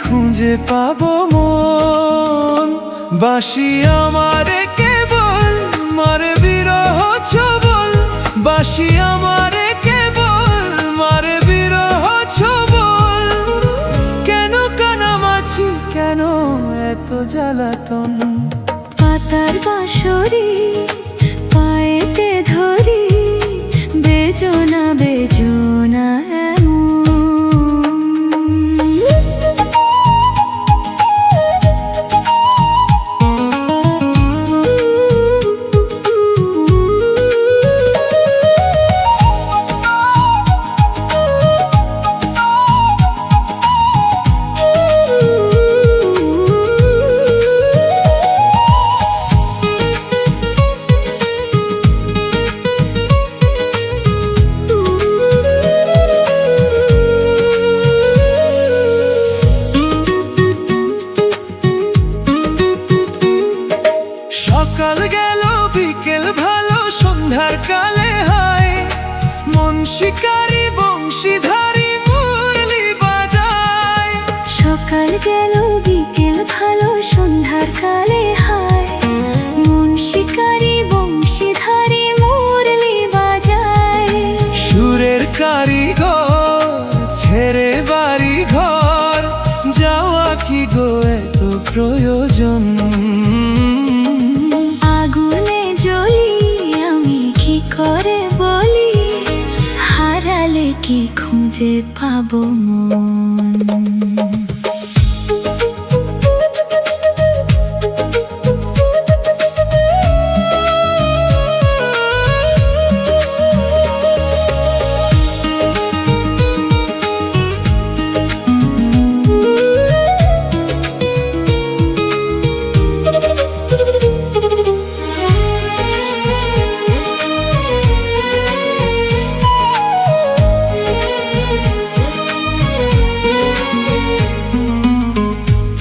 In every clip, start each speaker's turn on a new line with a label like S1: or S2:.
S1: খুঁজে পাবো মন। বাঁশি আমারে কেবল মারে বিরহ ছবল, বাঁশি আমারে কেবল মারে বিরহ ছবল। কেন কানামাছি, কেন এত জ্বালাতন?
S2: পাতার বাঁশরি পায়েতে ধরি, বেজোনা বেজোনা
S1: সকাল গেল বিকেল ভালো সন্ধ্যার কালে হয়, মন শিকারি বংশীধারী মুরলি বাজায়।
S2: সকাল গেল বিকেল ভালো সন্ধ্যার কালে হয়, মন শিকারি বংশীধারী মুরলি বাজায়।
S1: সুরের কারিগর ছেড়ে বাড়ি ঘর, যাওয়া কি গো এত প্রয়োজন?
S2: আগুনে জ্বলি আমি কি করে বলি, হারালে কি খুঁজে পাবো মন?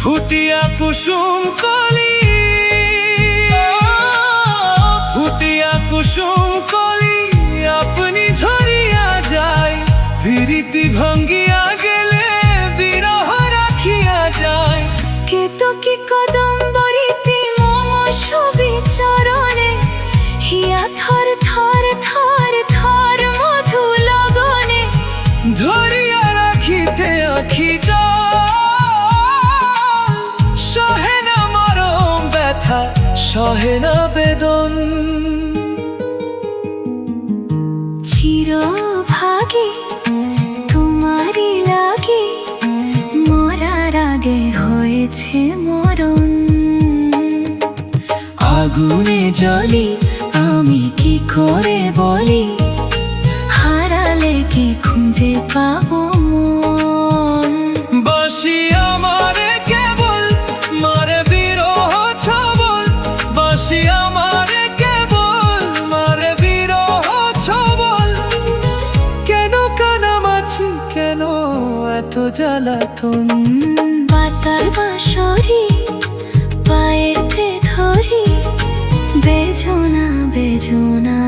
S1: ফুটিয়া কুসুম কলি, ফুটিয়া কুসুম কলি আপনি ঝরিয়া যায়। বিরতি ভঙ্গিয়া গেলে বিরহ রাখিয়া যায়।
S2: কেতকী কদম্বরীতে মম ছবি চরণে, হিয়া থর থর থর থর মধু লগনে।
S1: ধরিয়া রাখিতে আখি সহে না মরম ব্যথা, সহে না বেদন।
S2: চিরভাগে তোমারই লাগে, মরার আগে হয়েছে মরণ।
S1: আগুনে
S2: জ্বলি আমি কি করে বলি, হারালে কি খুঁজে পাবো মন?
S1: বাঁশি আমারে কেবল মারে বিরহ ছবল, বাঁশি আমারে কেবল মারে বিরহ ছবল। কেন কানামাছি, কেন এত জ্বালাতন?
S2: পাতার বাঁশরি পায়েতে ধরি, বেজোনা বেজোনা